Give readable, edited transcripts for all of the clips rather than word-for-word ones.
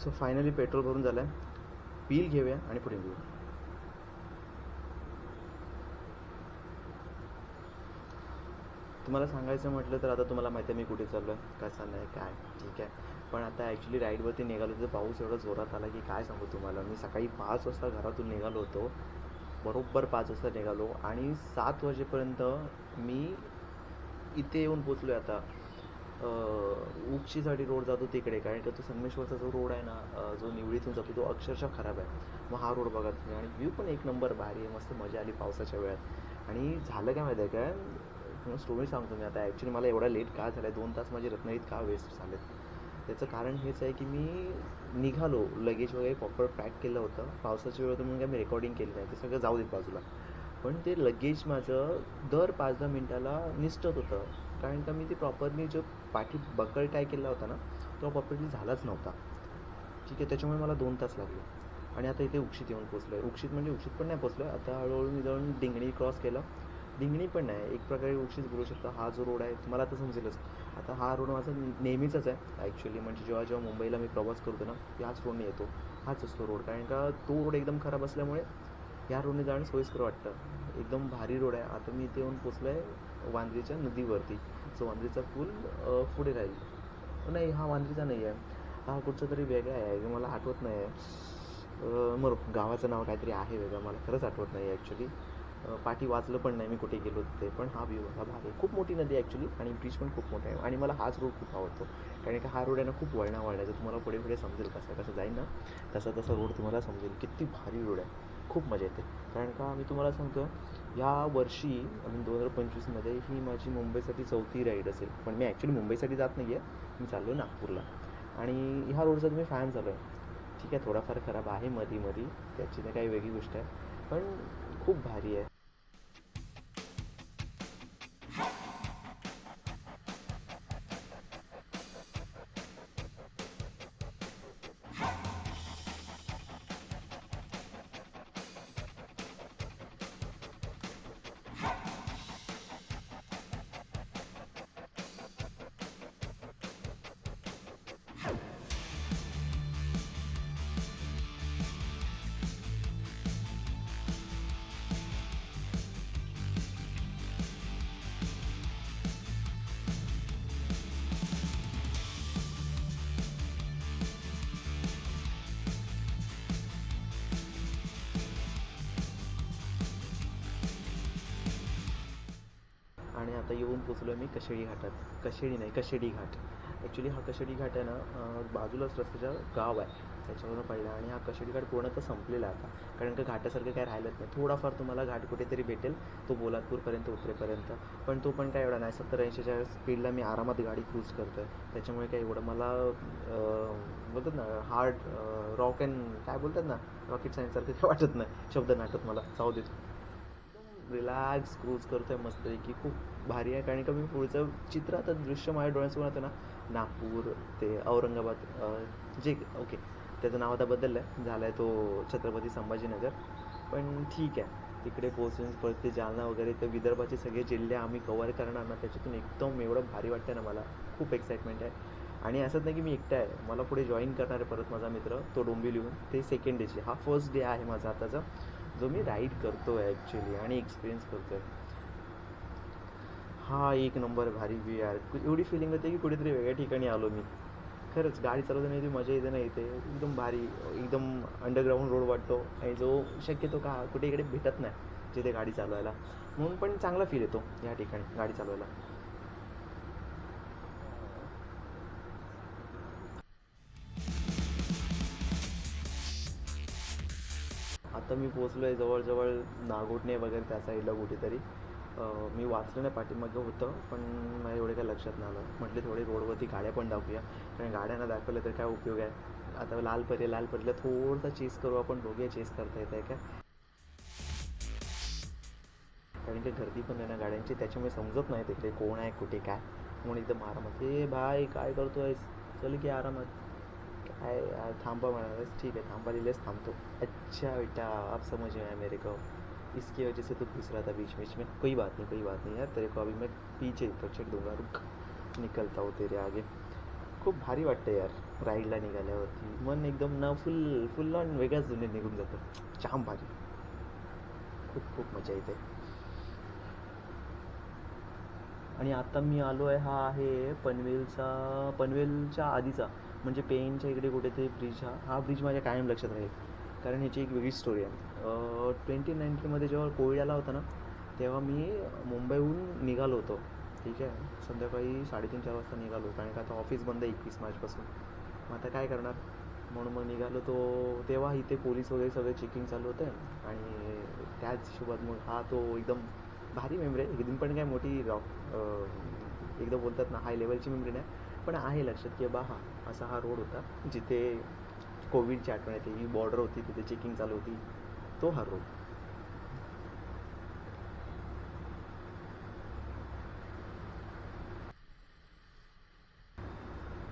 So finally petrol भरून झालं आहे. बिल घेऊया आणि पुढे निघूया. तुम्हाला सांगायचं म्हटलं तर आता तुम्हाला माहिती आहे मी कुठे चाललो आहे, कसं नाही काय, ठीक आहे. पण आता ॲक्च्युली राईडवरती निघालो तर पाऊस एवढा जोरात आला की काय सांगू तुम्हाला. मी सकाळी 5 वाजता घरातून निघालो होतो, बरोबर 5 वाजता निघालो आणि 7 वाजेपर्यंत मी इथे येऊन पोचलो आहे आता. उक्षीसाठी रोड जातो तिकडे, कारण का तो संगमेश्वरचा जो रोड आहे ना, जो निवडीतून जातो तो अक्षरशः खराब आहे. मग हा रोड बघा तुम्ही, आणि व्ह्यू पण एक नंबर भारी आहे, मस्त मजा आली पावसाच्या वेळात. आणि झालं काय माहिती आहे काय, तुम्हाला स्टोरी सांगतो मी आता. ॲक्च्युली मला एवढा लेट का झाला आहे, 2 तास माझे रत्नागिरीत का वेस्ट झालेत, त्याचं कारण हेच आहे की मी निघालो, लगेज वगैरे प्रॉपर पॅक केलं होतं. पावसाच्या वेळ म्हणून काय मी रेकॉर्डिंग केली नाही, ते सगळं जाऊ देत बाजूला. पण ते लगेज माझं दर 5-10 मिनटाला निसटत होतं, कारण का मी ते प्रॉपरली जो पाठी बकल टाय केला होता ना, तो प्रॉपरली झालाच नव्हता, ठीक आहे. त्याच्यामुळे मला 2 तास लागले. आणि आता इथे उक्षीत येऊन पोचलो आहे. उक्षीत म्हणजे उक्षीत पण नाही पोचलो आहे, आता हळूहळू मी जाऊन डिंगणी क्रॉस केलं. डिंगणी पण नाही, एक प्रकारे उक्षीच बोलू शकता. हा जो रोड आहे तुम्हाला आता समजेलच. आता हा रोड माझा नेहमीचाच आहे ॲक्च्युली, म्हणजे जेव्हा जेव्हा मुंबईला मी प्रवास करतो ना, याच रोडने येतो, हाच असतो रोड. कारण का तो रोड एकदम खराब असल्यामुळे या रोडने जाणं सोयीस्कर वाटतं. एकदम भारी रोड आहे. आता मी इथे येऊन पोचलो आहे वांद्रीच्या नदीवरती. सो वांद्रीचा पूल पुढे राहील. नाही, हा वांद्रीचा नाही आहे, हा कुठचा तरी वेगळा आहे, मला आठवत नाही आहे. मग गावाचं नाव काहीतरी आहे वेगळं, मला खरंच आठवत नाही आहे ॲक्च्युली. पाठी वाचलं पण नाही मी कुठे गेलो तिथे. पण हा व्ह्यू हा भारी आहे. खूप मोठी नदी ॲक्च्युली, आणि ब्रिज पण खूप मोठा आहे. आणि मला हाच रोड खूप आवडतो, कारण की हा रोड आहे ना खूप वळणावळणाचा. तुम्हाला पुढे पुढे समजेल कसं कसं जाईल ना, तसा तसा रोड तुम्हाला समजेल. किती भारी रोड आहे, खूप मजा येते. कारण का मी तुम्हाला सांगतो, या वर्षी 2025मध्ये ही माझी मुंबईसाठी 4थी राईड असेल. पण मी ॲक्च्युली मुंबईसाठी जात नाही आहे, मी चाललो आहे नागपूरला. आणि ह्या रोडचा तुम्ही फॅन झालो आहे, ठीक आहे. थोडाफार खराब आहे मधी मधी, त्याची तर काही वेगळी गोष्ट आहे, पण खूप भारी आहे. आणि आता येऊन पोचलो आहे मी कशेडी घाटात. कशेडी नाही, कशेडी घाट. ॲक्च्युली हा कशेडी घाट आहे ना, बाजूलाच रस्त्याच्या गाव आहे, त्याच्यावरून पाहिलं. आणि हा कशेडी घाट पूर्णतः संपलेला आहे आता, कारण का घाटासारखं काय राहिलंच नाही. थोडाफार तुम्हाला घाट कुठेतरी भेटेल, तो पोलादपूरपर्यंत उतरेपर्यंत. पण तो पण काय एवढा नाही, 70-80च्या स्पीडला मी आरामात गाडी क्रूज करतो आहे. त्याच्यामुळे काय एवढं मला बोलतात ना हार्ड रॉक अँड काय बोलतात ना, रॉकेट सायन्ससारखं काय वाटत नाही, शब्द नाटत मला, जाऊ देत. रिलॅक्स क्रूज करतो आहे मस्तपैकी, खूप भारी आहे. कारण का मी पुढचं चित्र आता दृश्य माझ्या डोळ्यासमोर येतं ना, नागपूर ते औरंगाबाद, जे ओके त्याचं नाव आता बदललं आहे, झाला आहे तो छत्रपती संभाजीनगर. पण ठीक आहे, तिकडे पोहोचून परत ते जालना वगैरे, ते विदर्भाचे सगळे जिल्हे आम्ही कवर करणार ना, त्याच्यातून एकदम एवढं भारी वाटतं ना मला, खूप एक्साइटमेंट आहे. आणि असंच नाही की मी एकटा आहे, मला पुढे जॉईन करणार आहे परत माझा मित्र, तो डोंबिवलीहून. ते सेकंड डेचे, हा फर्स्ट डे आहे माझा आताचा, जो मी राईड करतो आहे ॲक्च्युली आणि एक्सपिरियन्स करतो आहे. हा एक नंबर भारी व्ह्यू यार. एवढी फिलिंग होते की कुठेतरी वेगळ्या ठिकाणी आलो मी. खरंच गाडी चालवताना ती मजा येते ना इथे, एकदम भारी, एकदम अंडरग्राऊंड रोड वाटतो, आणि जो शक्यतो का कुठे इकडे भेटत नाही जिथे गाडी चालवायला. म्हणून पण चांगला फील येतो या ठिकाणी गाडी चालवायला. आता मी पोचलो आहे जवळजवळ नागोठणे वगैरे त्या साईडला कुठेतरी. मी वाचलं नाही, पाठीमागं होतं, पण माझ्या एवढे काय लक्षात नाही आलं. म्हटले थोडे रोडवरती गाड्या पण दाखवूया, कारण गाड्यांना दाखवलं तर काय उपयोग आहे. आता लालपरीला थोडंसं चेस करू आपण, बघूया चेस करता येत आहे का, कारण की गर्दी पण आहे ना गाड्यांची, त्याच्यामुळे समजत नाही तिकडे कोण आहे कुठे काय. म्हणून एकदम आरामात, हे भाई काय करतो आहेस, चल की आरामात, काय यार थांबा म्हणालास, ठीक आहे थांबा, लिहिलेच थांबतो. अच्छा बेटा आप समझ में आया मेरे को, इसकी वजह से तो घुस रहा था बीच बीच में, कोई बात नहीं, कोई बात नहीं यार, तेरे को अभी मैं पीछे तो छेड़ दूंगा, रुक, निकलता हूँ तेरे आगे. खूप भारी वाटतं यार राईडला निघाल्यावरती. मन एकदम ना फुल फुल ऑन वेगळ्याच दुनियेत निघून जातं. जाम भारी. खूप खूप मजा येते. आणि आता मी आलो आहे, हा आहे पनवेलच्या आधीचा, म्हणजे पेनच्या इकडे कुठेतरी ब्रिज. हा ब्रिज माझ्या कायम लक्षात राहील, कारण ह्याची एक वेगळी स्टोरी आहे. 2019मध्ये जेव्हा कोविड आला होता ना, तेव्हा मी मुंबईहून निघालो होतो. ठीक आहे, संध्याकाळी 3:30-4 वाजता निघालो, कारण का आता ऑफिस बंद आहे 21 मार्चपासून. मग आता काय करणार, म्हणून मग निघालो. तेव्हा इथे पोलीस वगैरे सगळे चेकिंग चालू होतं, आणि त्याच हिशोबात मग हा तो एकदम भारी मेमरी आहे. एकदम पण काय मोठी एकदा बोलतात ना हाय लेवलची मेमरी नाही, पण आहे लक्षात की बा हा असा हा रोड होता जिथे कोविडची आठवण येते. ही बॉर्डर होती, तिथे चेकिंग चालू होती, तो हा रोड.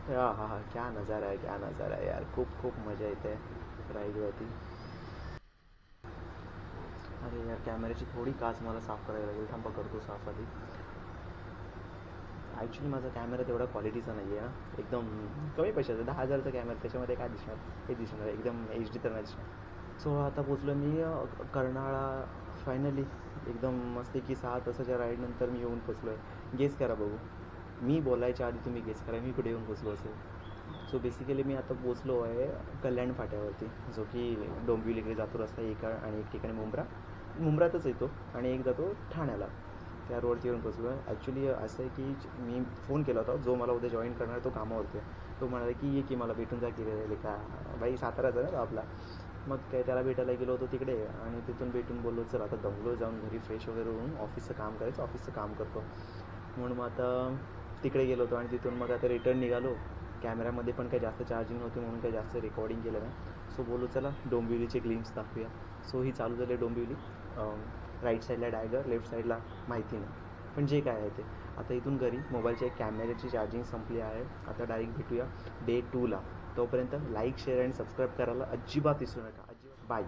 हा हा हा, क्या नज़ारा आहे, क्या नज़ारा आहे यार. खूप खूप मजा येते राईडवरती. अरे यार, कॅमेऱ्याची थोडी काच मला साफ करायला लागेल. थांबा, करतो साफ आधी. ॲक्च्युली माझा कॅमेरा तेवढा क्वालिटीचा नाही आहे ना, एकदम कमी पैशाचा 10,000चा कॅमेरा, त्याच्यामध्ये काय दिसणार, हे दिसणार एकदम HD तर नाही दिसणार. सो आता पोचलो मी कर्नाळा. फायनली एकदम मस्त की 6 तासाच्या राईडनंतर मी येऊन पोचलो आहे. गेस करा बघू, मी बोलायच्या आधी तुम्ही गेस करा मी कुठे येऊन पोचलो असेल. सो बेसिकली मी आता पोचलो आहे कल्याण फाट्यावरती, जो की डोंबिवलीकडे जातो रस्ता एका, आणि एक ठिकाणी मुंब्रातच येतो, आणि एक जातो ठाण्याला. त्या रोडची येऊन पोचलो आहे. ॲक्च्युली असं आहे की मी फोन केला होता, जो मला उद्या जॉईन करणार तो कामावरती आहे. तो म्हणाला की ये की मला भेटून जा की रे का, बाई साताराचा ना तो आपला. मग काय त्याला भेटायला गेलो होतो तिकडे, आणि तिथून भेटून बोललो चल आता दमलो, जाऊन घरी फ्रेश वगैरे होऊन ऑफिसचं काम करायचं, ऑफिसचं काम करतो म्हणून. मग आता तिकडे गेलो होतो, आणि तिथून मग आता रिटर्न निघालो. कॅमेऱ्यामध्ये पण काही जास्त चार्जिंग नव्हती, म्हणून काही जास्त रेकॉर्डिंग केलं नाही. सो बोलू चला डोंबिवलीचे ग्लिम्स दाखवूया. सो ही चालू झाली डोंबिवली. राईट साईडला डायगर, लेफ्ट साईडला माहिती नाही, पण जे काय आहे ते. आता इथून घरी मोबाईलच्या कॅमेऱ्याची चार्जिंग संपली आहे. आता डायरेक्ट भेटूया डे 2ला. तोपर्यंत लाईक, शेअर आणि सबस्क्राईब करायला अजिबात विसरू नका. अजिबात. बाय.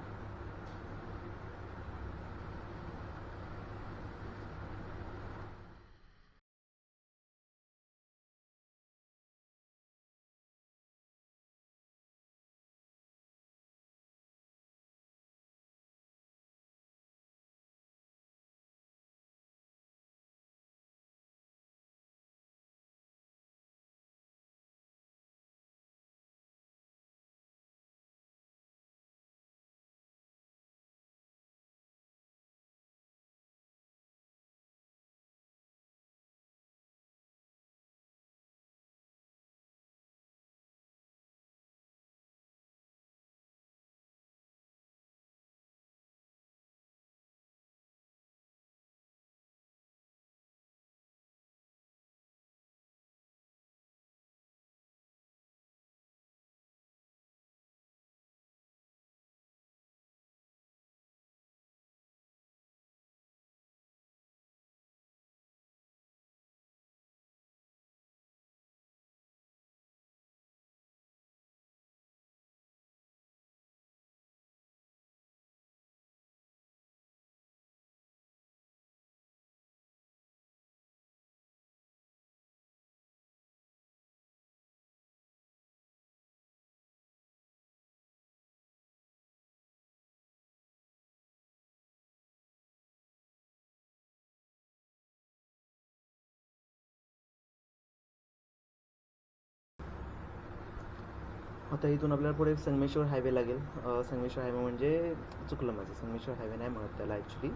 आता इथून आपल्याला पुढे संगमेश्वर हायवे लागेल. संगमेश्वर हायवे म्हणजे चुकलं माझं, संगमेश्वर हायवे नाही म्हणत त्याला ॲक्च्युली.